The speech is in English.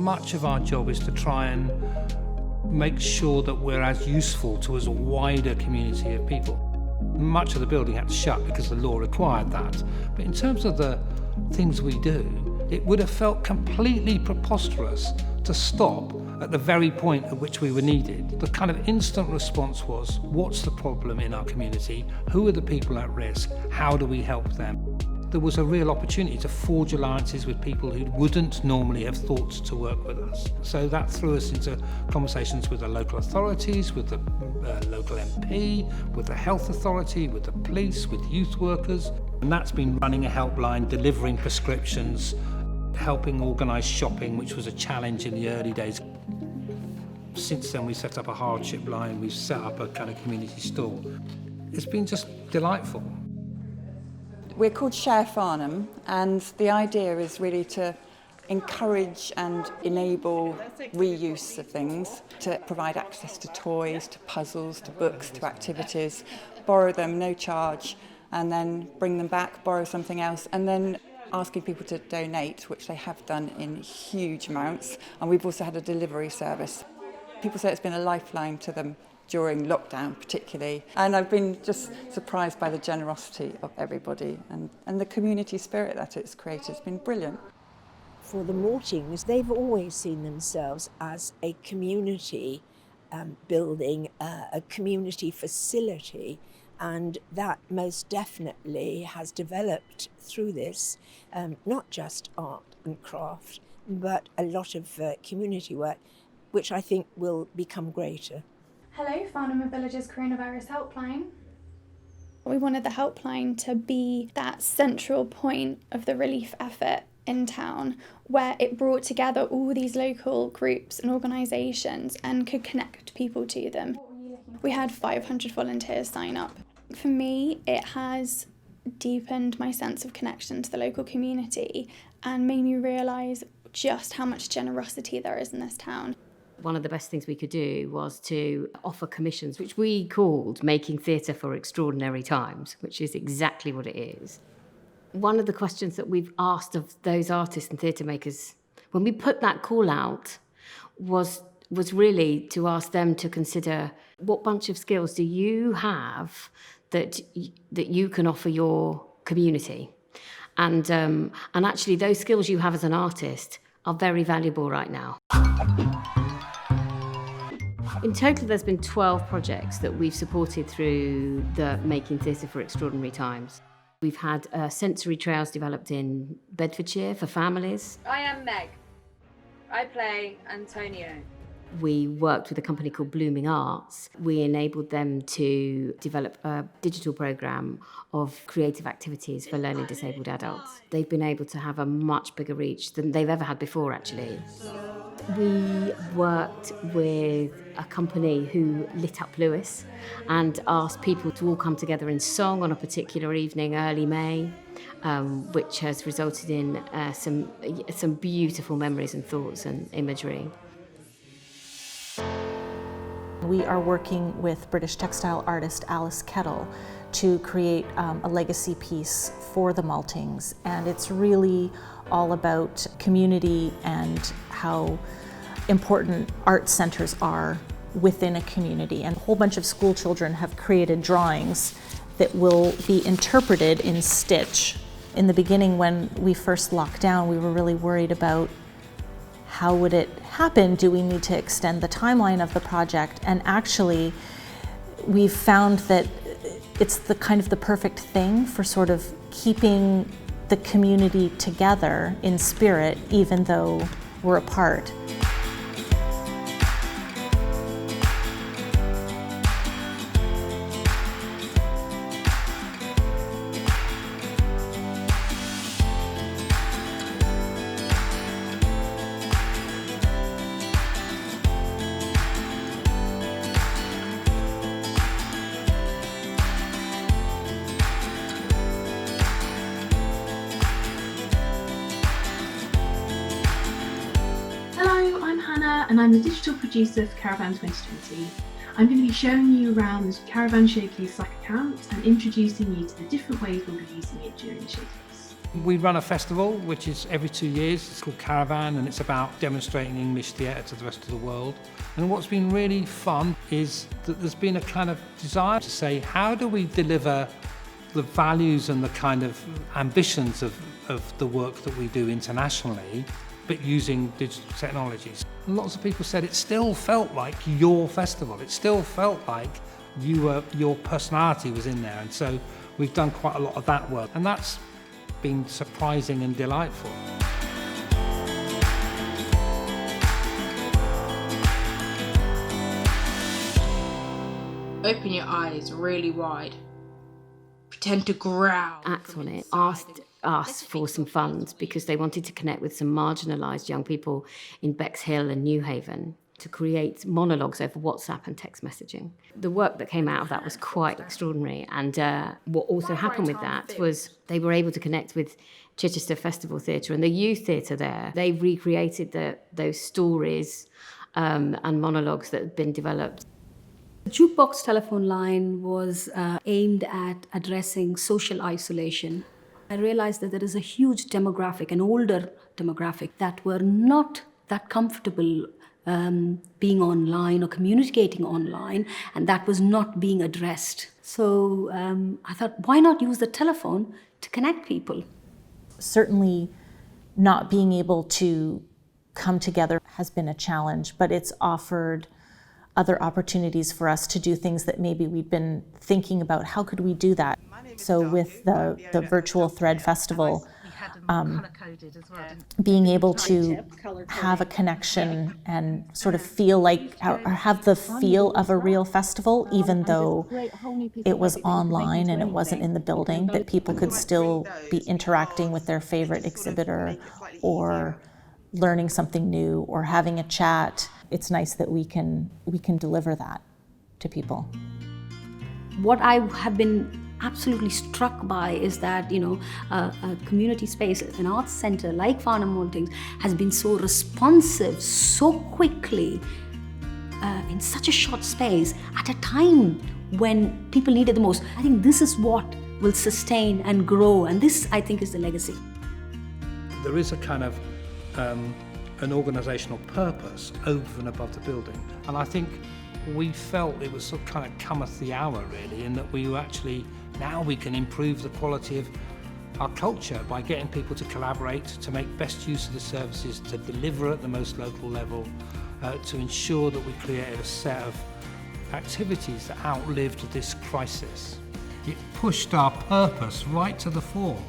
much of our job is to try and make sure that we're as useful to as a wider community of people. Much of the building had to shut because the law required that. But in terms of the things we do, it would have felt completely preposterous to stop at the very point at which we were needed. The kind of instant response was, what's the problem in our community? Who are the people at risk? How do we help them? There was a real opportunity to forge alliances with people who wouldn't normally have thought to work with us. So that threw us into conversations with the local authorities, with the local MP, with the health authority, with the police, with youth workers. And that's been running a helpline, delivering prescriptions, helping organise shopping, which was a challenge in the early days. Since then, we set up a hardship line, we've set up a kind of community store. It's been just delightful. We're called Share Farnham, and the idea is really to encourage and enable reuse of things, to provide access to toys, to puzzles, to books, to activities, borrow them, no charge, and then bring them back, borrow something else, and then asking people to donate, which they have done in huge amounts. And we've also had a delivery service. People say it's been a lifeline to them during lockdown particularly. And I've been just surprised by the generosity of everybody and the community spirit that it's created. It's been brilliant. For the Maltings, they've always seen themselves as a community building, a community facility, and that most definitely has developed through this, not just art and craft, but a lot of community work, which I think will become greater. Hello, Farnham and Villages Coronavirus Helpline. We wanted the helpline to be that central point of the relief effort in town, where it brought together all these local groups and organisations and could connect people to them. We had 500 volunteers sign up. For me, it has deepened my sense of connection to the local community and made me realise just how much generosity there is in this town. One of the best things we could do was to offer commissions, which we called Making Theatre for Extraordinary Times, which is exactly what it is. One of the questions that we've asked of those artists and theatre makers, when we put that call out, was really to ask them to consider what bunch of skills do you have that you can offer your community. And actually those skills you have as an artist are very valuable right now. In total, there's been 12 projects that we've supported through the Making Theatre for Extraordinary Times. We've had sensory trails developed in Bedfordshire for families. I am Meg. I play Antonio. We worked with a company called Blooming Arts. We enabled them to develop a digital programme of creative activities for learning disabled adults. They've been able to have a much bigger reach than they've ever had before, actually. We worked with a company who lit up Lewis and asked people to all come together in song on a particular evening, early May, which has resulted in some beautiful memories and thoughts and imagery. We are working with British textile artist Alice Kettle to create a legacy piece for the Maltings, and it's really all about community and how important art centres are within a community. And a whole bunch of school children have created drawings that will be interpreted in stitch. In the beginning, when we first locked down, we were really worried about how would it happen? Do we need to extend the timeline of the project? And actually, we've found that it's the kind of the perfect thing for sort of keeping the community together in spirit, even though we're apart. And I'm the digital producer for Caravan 2020. I'm going to be showing you around the Caravan Showcase Slack account and introducing you to the different ways we'll be using it during the showcase. We run a festival which is every 2 years. It's called Caravan, and it's about demonstrating English theatre to the rest of the world. And what's been really fun is that there's been a kind of desire to say, how do we deliver the values and the kind of ambitions of the work that we do internationally, but using digital technologies? And lots of people said it still felt like your festival. It still felt like your personality was in there. And so we've done quite a lot of that work. And that's been surprising and delightful. Open your eyes really wide. Pretend to growl. Act on it. Asked us for some funds because they wanted to connect with some marginalised young people in Bexhill and Newhaven to create monologues over WhatsApp and text messaging. The work that came out of that was quite extraordinary, and what also happened with that was they were able to connect with Chichester Festival Theatre and the youth theatre there. They recreated those stories and monologues that had been developed. The jukebox telephone line was aimed at addressing social isolation. I realized that there is a huge demographic, an older demographic, that were not that comfortable being online or communicating online, and that was not being addressed. So I thought, why not use the telephone to connect people? Certainly not being able to come together has been a challenge, but it's offered other opportunities for us to do things that maybe we've been thinking about. How could we do that? So with the virtual Thread Festival, being able to have a connection and sort of feel like, or have the feel of a real festival, even though it was online and it wasn't in the building, that people could still be interacting with their favorite exhibitor or learning something new or having a chat. It's nice that we can deliver that to people. What I have been absolutely struck by is that, a community space, an arts centre like Farnham Maltings has been so responsive so quickly in such a short space at a time when people need it the most. I think this is what will sustain and grow, and this, I think, is the legacy. There is a kind of an organisational purpose over and above the building, and I think we felt it was sort of kind of cometh the hour, really, in that we were actually, now we can improve the quality of our culture by getting people to collaborate, to make best use of the services, to deliver at the most local level, to ensure that we created a set of activities that outlived this crisis. It pushed our purpose right to the fore.